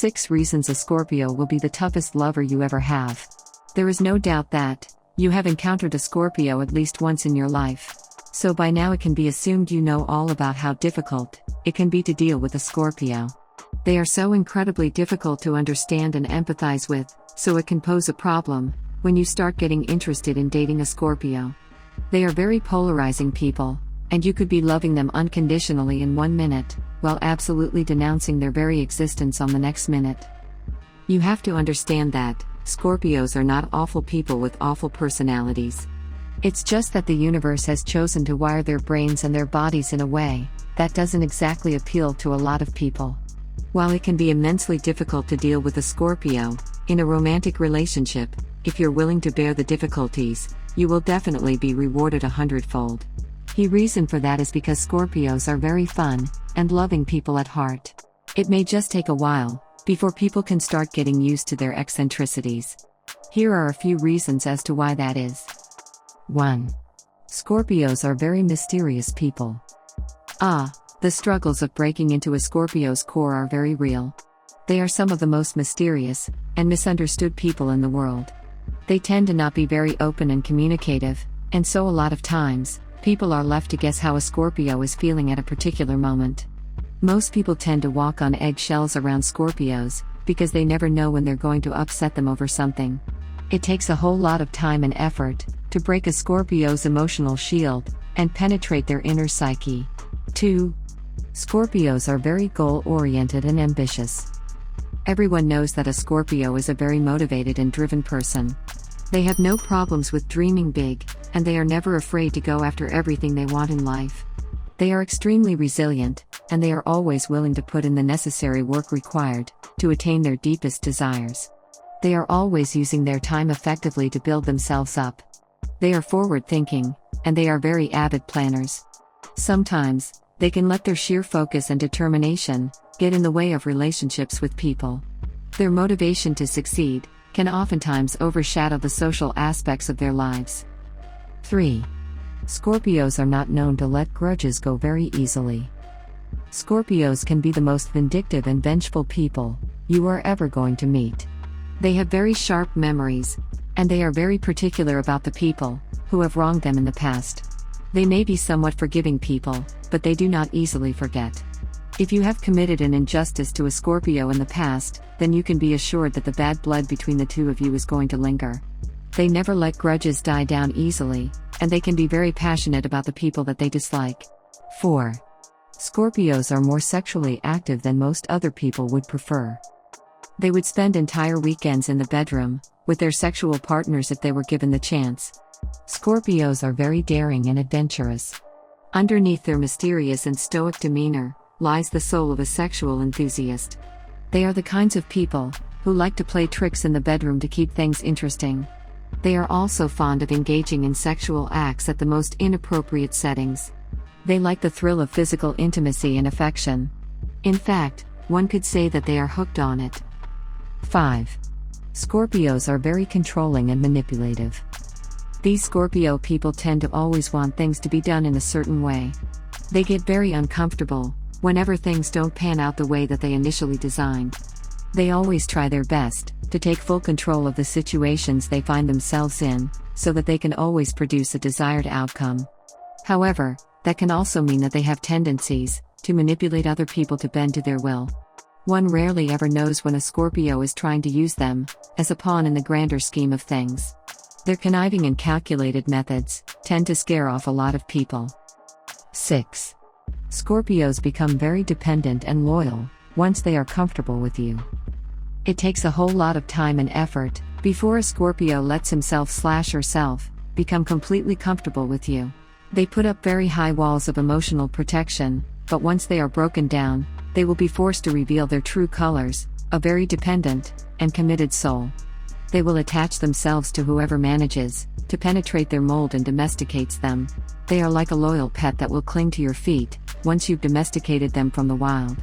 6 reasons a Scorpio will be the toughest lover you ever have. There is no doubt that you have encountered a Scorpio at least once in your life. So by now it can be assumed you know all about how difficult it can be to deal with a Scorpio. They are so incredibly difficult to understand and empathize with, so it can pose a problem when you start getting interested in dating a Scorpio. They are very polarizing people, and you could be loving them unconditionally in 1 minute, while absolutely denouncing their very existence on the next minute. You have to understand that Scorpios are not awful people with awful personalities. It's just that the universe has chosen to wire their brains and their bodies in a way that doesn't exactly appeal to a lot of people. While it can be immensely difficult to deal with a Scorpio in a romantic relationship, if you're willing to bear the difficulties, you will definitely be rewarded 100-fold. The reason for that is because Scorpios are very fun and loving people at heart. It may just take a while before people can start getting used to their eccentricities. Here are a few reasons as to why that is. 1. Scorpios are very mysterious people. The struggles of breaking into a Scorpio's core are very real. They are some of the most mysterious and misunderstood people in the world. They tend to not be very open and communicative, and so a lot of times, people are left to guess how a Scorpio is feeling at a particular moment. Most people tend to walk on eggshells around Scorpios, because they never know when they're going to upset them over something. It takes a whole lot of time and effort to break a Scorpio's emotional shield and penetrate their inner psyche. 2. Scorpios are very goal-oriented and ambitious. Everyone knows that a Scorpio is a very motivated and driven person. They have no problems with dreaming big, and they are never afraid to go after everything they want in life. They are extremely resilient, and they are always willing to put in the necessary work required to attain their deepest desires. They are always using their time effectively to build themselves up. They are forward-thinking, and they are very avid planners. Sometimes, they can let their sheer focus and determination get in the way of relationships with people. Their motivation to succeed can oftentimes overshadow the social aspects of their lives. 3. Scorpios are not known to let grudges go very easily. Scorpios can be the most vindictive and vengeful people you are ever going to meet. They have very sharp memories, and they are very particular about the people who have wronged them in the past. They may be somewhat forgiving people, but they do not easily forget. If you have committed an injustice to a Scorpio in the past, then you can be assured that the bad blood between the two of you is going to linger. They never let grudges die down easily, and they can be very passionate about the people that they dislike. 4. Scorpios are more sexually active than most other people would prefer. They would spend entire weekends in the bedroom with their sexual partners if they were given the chance. Scorpios are very daring and adventurous. Underneath their mysterious and stoic demeanor lies the soul of a sexual enthusiast. They are the kinds of people who like to play tricks in the bedroom to keep things interesting. They are also fond of engaging in sexual acts at the most inappropriate settings. They like the thrill of physical intimacy and affection. In fact, one could say that they are hooked on it. 5. Scorpios are very controlling and manipulative. These Scorpio people tend to always want things to be done in a certain way. They get very uncomfortable whenever things don't pan out the way that they initially designed. They always try their best to take full control of the situations they find themselves in, so that they can always produce a desired outcome. However, that can also mean that they have tendencies to manipulate other people to bend to their will. One rarely ever knows when a Scorpio is trying to use them as a pawn in the grander scheme of things. Their conniving and calculated methods tend to scare off a lot of people. 6. Scorpios become very dependent and loyal once they are comfortable with you. It takes a whole lot of time and effort before a Scorpio lets himself/herself become completely comfortable with you. They put up very high walls of emotional protection, but once they are broken down, they will be forced to reveal their true colors, a very dependent and committed soul. They will attach themselves to whoever manages to penetrate their mold and domesticates them. They are like a loyal pet that will cling to your feet once you've domesticated them from the wild.